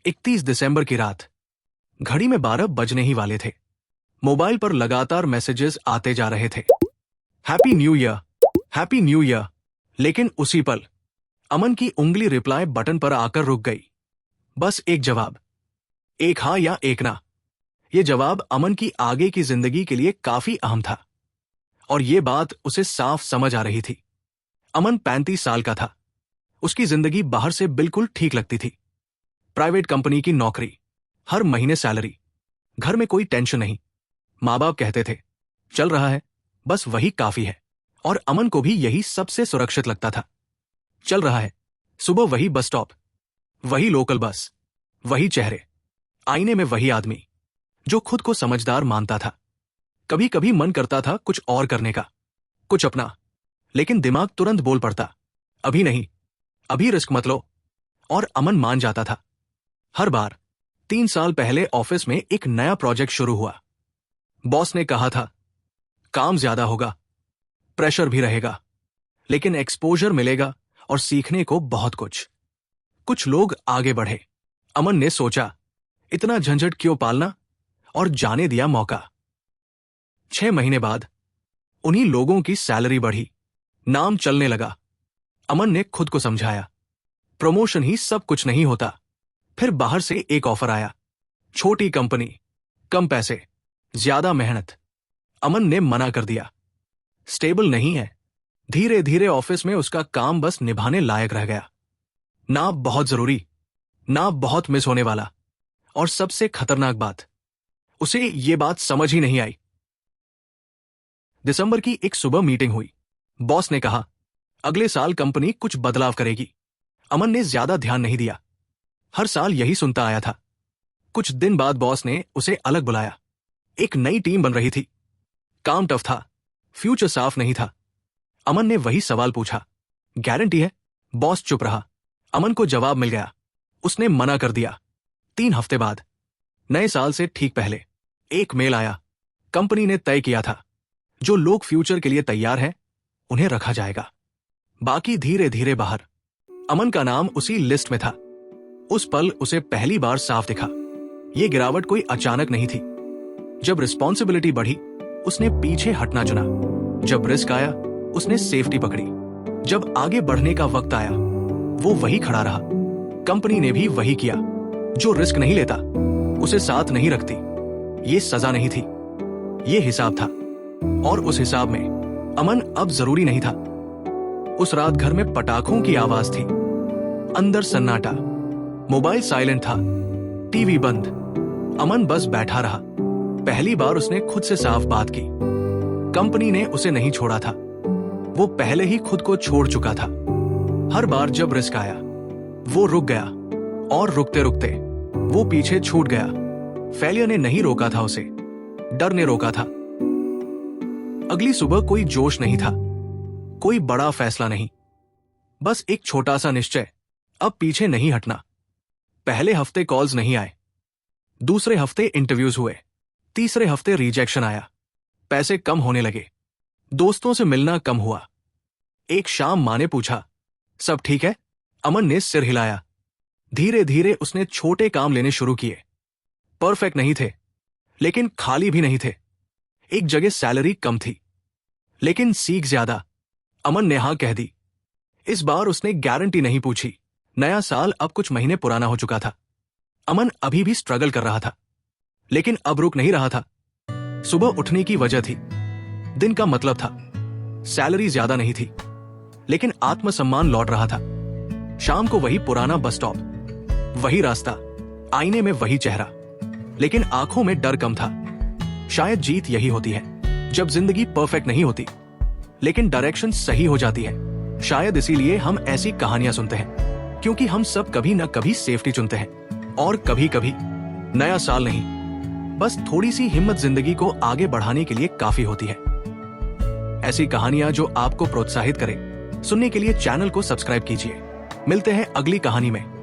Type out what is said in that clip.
31 दिसंबर की रात। घड़ी में 12 बजने ही वाले थे। मोबाइल पर लगातार मैसेजेस आते जा रहे थे। Happy new year, happy new year. लेकिन उसी पल अमन की उंगली रिप्लाई बटन पर आकर रुक गई। बस एक जवाब, एक हाँ या एक ना। ये जवाब अमन की आगे की जिंदगी के लिए काफी अहम था और ये बात उसे साफ समझ आ रही थी। अमन 35 साल का था। उसकी जिंदगी बाहर से बिल्कुल ठीक लगती थी। प्राइवेट कंपनी की नौकरी, हर महीने सैलरी, घर में कोई टेंशन नहीं। माँ बाप कहते थे चल रहा है, बस वही काफी है। और अमन को भी यही सबसे सुरक्षित लगता था। चल रहा है, सुबह वही बस स्टॉप, वही लोकल बस, वही चेहरे, आईने में वही आदमी जो खुद को समझदार मानता था। कभी कभी मन करता था कुछ और करने का, कुछ अपना, लेकिन दिमाग तुरंत बोल पड़ता अभी नहीं, अभी रिस्क मत लो। और अमन मान जाता था। हर बार 3 साल पहले ऑफिस में एक नया प्रोजेक्ट शुरू हुआ। बॉस ने कहा था काम ज्यादा होगा, प्रेशर भी रहेगा, लेकिन एक्सपोजर मिलेगा और सीखने को बहुत कुछ। कुछ लोग आगे बढ़े। अमन ने सोचा इतना झंझट क्यों पालना, और जाने दिया मौका। 6 महीने बाद उन्हीं लोगों की सैलरी बढ़ी, नाम चलने लगा। अमन ने खुद को समझाया प्रमोशन ही सब कुछ नहीं होता। फिर बाहर से एक ऑफर आया, छोटी कंपनी, कम पैसे, ज्यादा मेहनत। अमन ने मना कर दिया, स्टेबल नहीं है। धीरे धीरे ऑफिस में उसका काम बस निभाने लायक रह गया। ना बहुत जरूरी, ना बहुत मिस होने वाला। और सबसे खतरनाक बात, उसे ये बात समझ ही नहीं आई। दिसंबर की एक सुबह मीटिंग हुई। बॉस ने कहा अगले साल कंपनी कुछ बदलाव करेगी। अमन ने ज्यादा ध्यान नहीं दिया। हर साल यही सुनता आया था। कुछ दिन बाद बॉस ने उसे अलग बुलाया। एक नई टीम बन रही थी। काम टफ था, फ्यूचर साफ नहीं था। अमन ने वही सवाल पूछा, गारंटी है? बॉस चुप रहा। अमन को जवाब मिल गया। उसने मना कर दिया। 3 हफ्ते बाद, नए साल से ठीक पहले, एक मेल आया। कंपनी ने तय किया था जो लोग फ्यूचर के लिए तैयार हैं उन्हें रखा जाएगा, बाकी धीरे धीरे बाहर। अमन का नाम उसी लिस्ट में था। उस पल उसे पहली बार साफ दिखा, ये गिरावट कोई अचानक नहीं थी। जब रिस्पॉन्सिबिलिटी बढ़ी, उसने पीछे हटना चुना। जब रिस्क आया, उसने सेफ्टी पकड़ी। जब आगे बढ़ने का वक्त आया, वो वही खड़ा रहा। कंपनी ने भी वही किया। जो रिस्क नहीं लेता उसे साथ नहीं रखती। ये सजा नहीं थी, ये हिसाब था। और उस हिसाब में अमन अब जरूरी नहीं था। उस रात घर में पटाखों की आवाज थी, अंदर सन्नाटा, मोबाइल साइलेंट था, टीवी बंद। अमन बस बैठा रहा। पहली बार उसने खुद से साफ बात की। कंपनी ने उसे नहीं छोड़ा था, वो पहले ही खुद को छोड़ चुका था। हर बार जब रिस्क आया, वो रुक गया, और रुकते रुकते वो पीछे छूट गया। फेलियर ने नहीं रोका था उसे, डर ने रोका था। अगली सुबह कोई जोश नहीं था, कोई बड़ा फैसला नहीं, बस एक छोटा सा निश्चय, अब पीछे नहीं हटना। पहले हफ्ते कॉल्स नहीं आए, दूसरे हफ्ते इंटरव्यूज हुए, तीसरे हफ्ते रिजेक्शन आया, पैसे कम होने लगे, दोस्तों से मिलना कम हुआ। एक शाम माँ ने पूछा सब ठीक है? अमन ने सिर हिलाया। धीरे धीरे उसने छोटे काम लेने शुरू किए। परफेक्ट नहीं थे, लेकिन खाली भी नहीं थे। एक जगह सैलरी कम थी, लेकिन सीख ज्यादा। अमन ने हां कह दी। इस बार उसने गारंटी नहीं पूछी। नया साल अब कुछ महीने पुराना हो चुका था। अमन अभी भी स्ट्रगल कर रहा था, लेकिन अब रुक नहीं रहा था। सुबह उठने की वजह थी, दिन का मतलब था। सैलरी ज्यादा नहीं थी, लेकिन आत्मसम्मान लौट रहा था। शाम को वही पुराना बस स्टॉप, वही रास्ता, आईने में वही चेहरा, लेकिन आंखों में डर कम था। शायद जीत यही होती है, जब जिंदगी परफेक्ट नहीं होती, लेकिन डायरेक्शन सही हो जाती है। शायद इसीलिए हम ऐसी कहानियां सुनते हैं, क्योंकि हम सब कभी न कभी सेफ्टी चुनते हैं, और कभी कभी नया साल नहीं, बस थोड़ी सी हिम्मत जिंदगी को आगे बढ़ाने के लिए काफी होती है। ऐसी कहानियां जो आपको प्रोत्साहित करें, सुनने के लिए चैनल को सब्सक्राइब कीजिए। मिलते हैं अगली कहानी में।